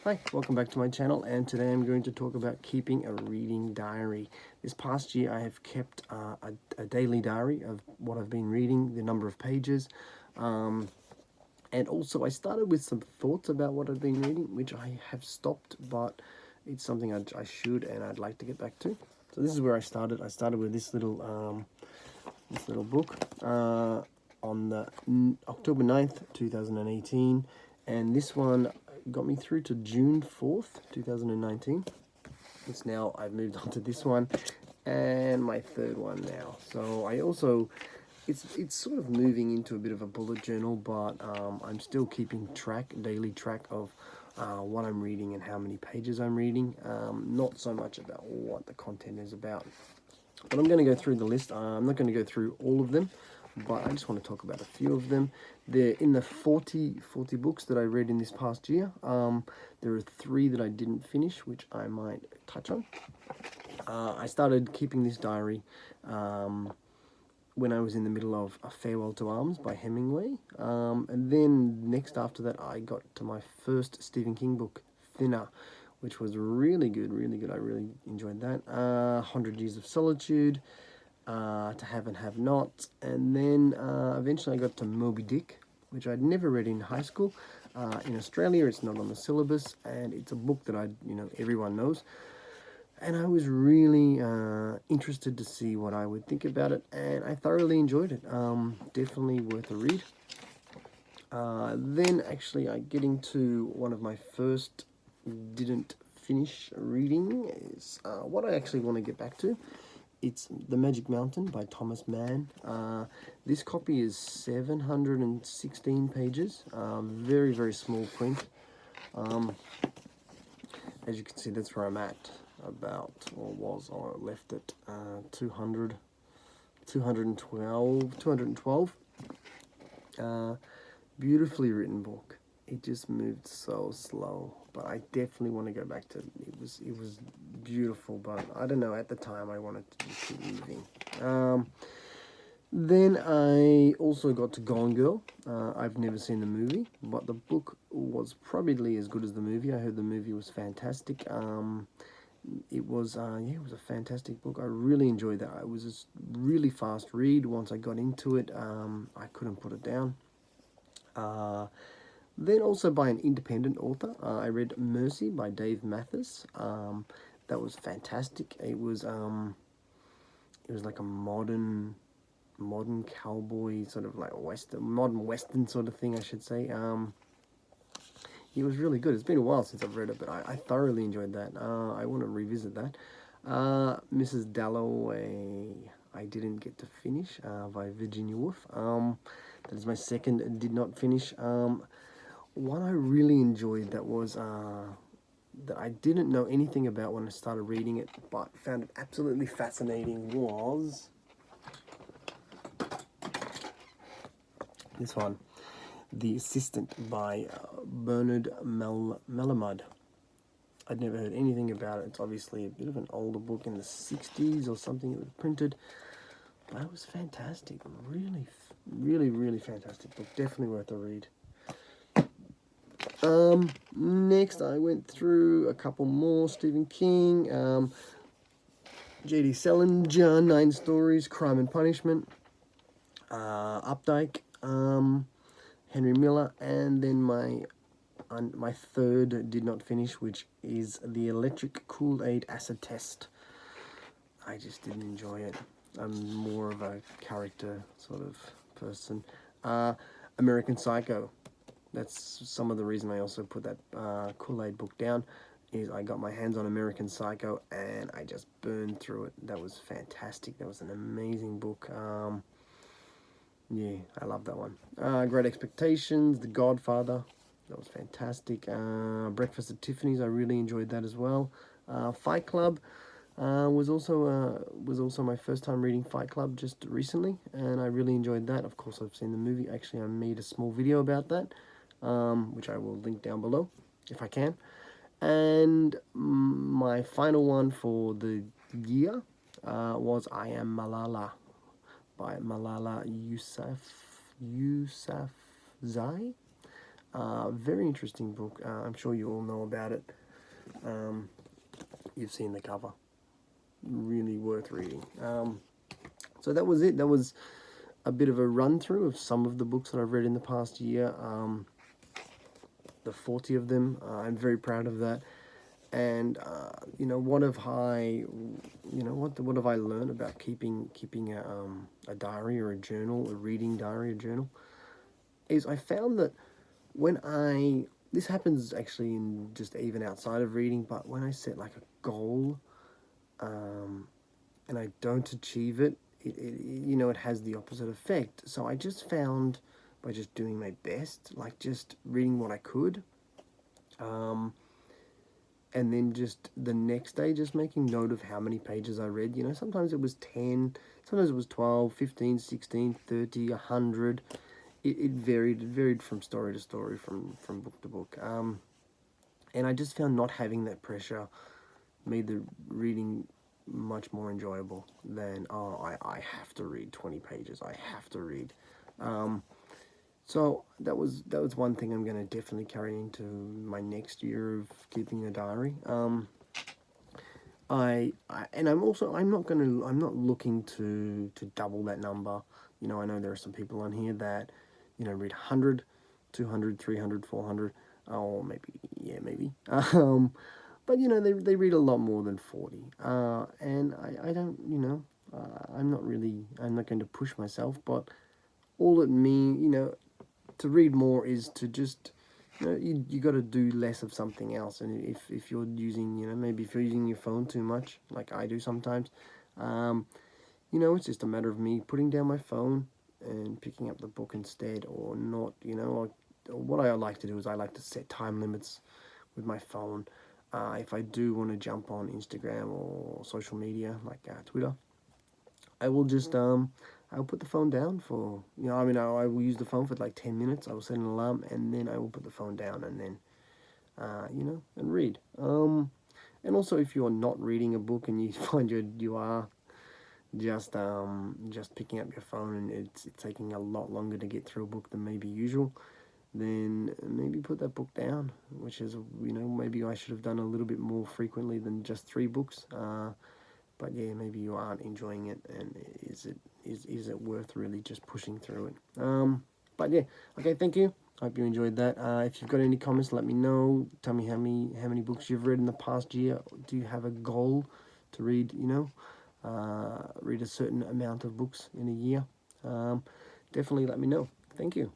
Hi, welcome back to my channel, and today I'm going to talk about keeping a reading diary. This past year I have kept a daily diary of what I've been reading, the number of pages, and also I started with some thoughts about what I've been reading, which I have stopped, but it's something I should and I'd like to get back to. So this is where I started. I started with this little book on the October 9th, 2018, and this one got me through to June 4th, 2019. It's now, I've moved on to this one and my third one now. So I also, it's sort of moving into a bit of a bullet journal, but I'm still keeping daily track of what I'm reading and how many pages I'm reading. Not so much about what the content is about. But I'm going to go through the list. I'm not going to go through all of them, but I just want to talk about a few of them. They're in the 40 books that I read in this past year. There are 3 that I didn't finish, which I might touch on. I started keeping this diary when I was in the middle of A Farewell to Arms by Hemingway. And then next after that, I got to my first Stephen King book, Thinner, which was really good, really good. I really enjoyed that. 100 Years of Solitude, To Have and Have Not, and then eventually I got to Moby Dick, which I'd never read in high school. In Australia, it's not on the syllabus, and it's a book that everyone knows. And I was really interested to see what I would think about it, and I thoroughly enjoyed it. Definitely worth a read. Then actually I get into one of my first didn't finish reading is what I actually want to get back to. It's The Magic Mountain by Thomas Mann. This copy is 716 pages, very, very small print. As you can see, that's where I'm at, or left at 212. Beautifully written book. It just moved so slow, but I definitely want to go back to it. It was beautiful, but I don't know, at the time I wanted to just keep moving. Then I also got to Gone Girl. I've never seen the movie, but the book was probably as good as the movie. I heard the movie was fantastic. It was a fantastic book. I really enjoyed that. It was a really fast read. Once I got into it, I couldn't put it down. Then also by an independent author, I read Mercy by Dave Mathis. That was fantastic. It was like a modern cowboy, sort of like modern western sort of thing, I should say. It was really good. It's been a while since I've read it, but I thoroughly enjoyed that. I want to revisit that. Mrs. Dalloway, I didn't get to finish, by Virginia Woolf. That is my second did not finish. One I really enjoyed that was that I didn't know anything about when I started reading it, but found it absolutely fascinating, was this one, The Assistant by Bernard Malamud. I'd never heard anything about it. It's obviously a bit of an older book, in the 60s or something. It was printed, but it was fantastic. Really, really, really fantastic book. Definitely worth a read. Next I went through a couple more Stephen King. J.D. Salinger, 9 Stories, Crime and Punishment, Updike, Henry Miller, and then my third did not finish, which is The Electric Kool-Aid Acid Test. I just didn't enjoy it. I'm more of a character sort of person. American Psycho. That's some of the reason I also put that Kool-Aid book down, is I got my hands on American Psycho and I just burned through it. That was fantastic. That was an amazing book. Yeah, I love that one. Great Expectations, The Godfather. That was fantastic. Breakfast at Tiffany's. I really enjoyed that as well. Fight Club was also my first time reading Fight Club just recently, and I really enjoyed that. Of course, I've seen the movie. Actually, I made a small video about that, which I will link down below if I can. And my final one for the year was I Am Malala by Malala Yousafzai. Very interesting book. I'm sure you all know about it. You've seen the cover. Really worth reading. So that was it. That was a bit of a run through of some of the books that I've read in the past year. The 40 of them. I'm very proud of that. And what have I learned about keeping a diary or a journal, a reading diary, a journal, is I found that this happens actually in just even outside of reading, but when I set like a goal, and I don't achieve it, it has the opposite effect. So I just found, by just doing my best, like just reading what I could, and then just the next day just making note of how many pages I read. Sometimes it was 10, sometimes it was 12, 15, 16, 30, 100. It varied from story to story, from book to book. And I just found not having that pressure made the reading much more enjoyable than, I have to read 20 pages, I have to read. So that was one thing I'm going to definitely carry into my next year of keeping a diary. I'm not looking to double that number. I know there are some people on here that read 100, 200, 300, 400, or maybe. But they read a lot more than 40. And I don't, I'm not going to push myself, but all it means, to read more is to just, you got to do less of something else. And if you're using, maybe if you're using your phone too much, like I do sometimes, it's just a matter of me putting down my phone and picking up the book instead, or not. What I like to do is I like to set time limits with my phone. If I do want to jump on Instagram or social media like Twitter, I will just I'll put the phone down for, I will use the phone for like 10 minutes. I will set an alarm, and then I will put the phone down, and then and read. And also, if you're not reading a book and you find you are just picking up your phone and it's taking a lot longer to get through a book than maybe usual, then maybe put that book down, which is, maybe I should have done a little bit more frequently than just 3 books. But yeah, maybe you aren't enjoying it, and is it worth really just pushing through it? But yeah, okay, thank you. Hope you enjoyed that. If you've got any comments, let me know. Tell me how many books you've read in the past year. Do you have a goal to read? Read a certain amount of books in a year. Definitely let me know. Thank you.